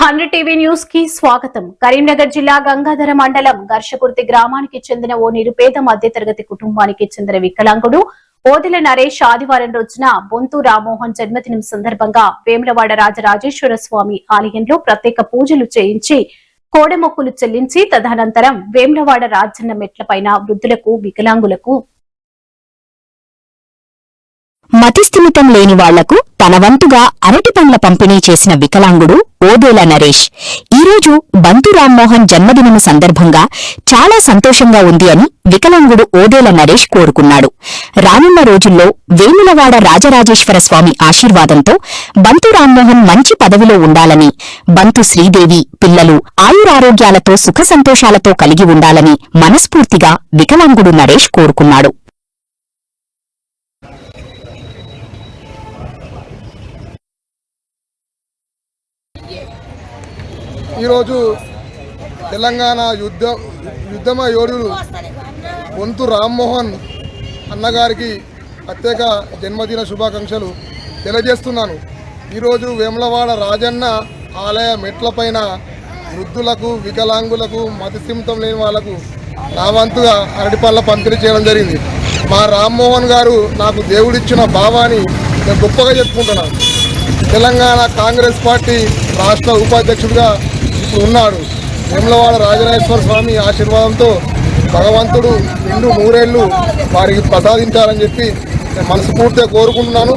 100 TV news కి స్వాగతం. కరీంనగర్ జిల్లా గంగాధర మండలం ఘర్షకుర్తి గ్రామానికి చెందిన ఓ నిరుపేద మధ్యతరగతి కుటుంబానికి చెందిన వికలాంగుడు ఓదెల నరేష్ ఆదివారం రోజున బొంతు రామ్మోహన్ జన్మదినం సందర్భంగా వేములవాడ రాజరాజేశ్వర స్వామి ఆలయంలో ప్రత్యేక పూజలు చేయించి కోడెమొక్కులు చెల్లించి తదనంతరం వేములవాడ రాజన్న మెట్లపైన వృద్ధులకు వికలాంగులకు మతిస్థిమితం లేని వాళ్లకు తన వంతుగా అరటి పండ్ల పంపిణీ చేసిన వికలాంగుడు ఓదెల నరేష్ ఈరోజు బంతు రామ్మోహన్ జన్మదినం సందర్భంగా చాలా సంతోషంగా ఉంది అని వికలాంగుడు ఓదెల నరేష్ కోరుకున్నాడు. రానున్న రోజుల్లో వేములవాడ రాజరాజేశ్వర స్వామి ఆశీర్వాదంతో బంతు రామ్మోహన్ మంచి పదవిలో ఉండాలని, బంతు శ్రీదేవి పిల్లలు ఆయురారోగ్యాలతో సుఖ సంతోషాలతో కలిగి ఉండాలని మనస్ఫూర్తిగా వికలాంగుడు నరేష్ కోరుకున్నాడు. ఈరోజు తెలంగాణ యుద్ధమ యోధుడు బొంతు రామ్మోహన్ అన్నగారికి ప్రత్యేక జన్మదిన శుభాకాంక్షలు తెలియజేస్తున్నాను. ఈరోజు వేములవాడ రాజన్న ఆలయ మెట్లపైన వృద్ధులకు వికలాంగులకు మతిస్థిమితం లేని వాళ్లకు నా వంతుగా అరటిపళ్ళ పంపిణీ చేయడం జరిగింది. మా రామ్మోహన్ గారు నాకు దేవుడిచ్చిన భావాన్ని నేను గొప్పగా చెప్పుకుంటున్నాను. తెలంగాణ కాంగ్రెస్ పార్టీ రాష్ట్ర ఉపాధ్యక్షుడిగా ఇప్పుడు ఉన్నాడు. వేములవాడ రాజరాజేశ్వర స్వామి ఆశీర్వాదంతో భగవంతుడు నిండు నూరేళ్లు వారికి ప్రసాదించాలని చెప్పి నేను మనస్ఫూర్తిగా కోరుకుంటున్నాను.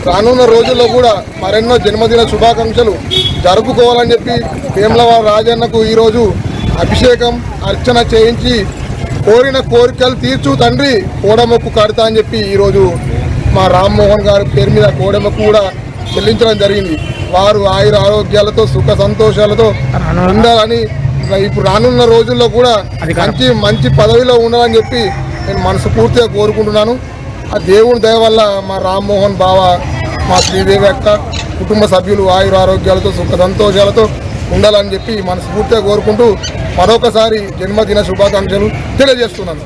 రానున్న రోజుల్లో కూడా మరెన్నో జన్మదిన శుభాకాంక్షలు జరుపుకోవాలని చెప్పి వేములవాడ రాజన్నకు ఈరోజు అభిషేకం అర్చన చేయించి కోరిన కోరికలు తీర్చు తండ్రి కోడెమొక్కు కడతా అని చెప్పి ఈరోజు మా రామ్మోహన్ గారి పేరు మీద కోడెమొక్కు కూడా చెల్లించడం జరిగింది. వారు ఆయుర ఆరోగ్యాలతో సుఖ సంతోషాలతో ఉండాలని, ఇప్పుడు రానున్న రోజుల్లో కూడా మంచి పదవిలో ఉండాలని చెప్పి నేను మనస్ఫూర్తిగా కోరుకుంటున్నాను. ఆ దేవుని దయ వల్ల మా రామ్మోహన్ బావ, మా శ్రీదేవి అక్క కుటుంబ సభ్యులు ఆయుర ఆరోగ్యాలతో సుఖ సంతోషాలతో ఉండాలని చెప్పి మనస్ఫూర్తిగా కోరుకుంటూ మరొకసారి జన్మదిన శుభాకాంక్షలు తెలియజేస్తున్నాను.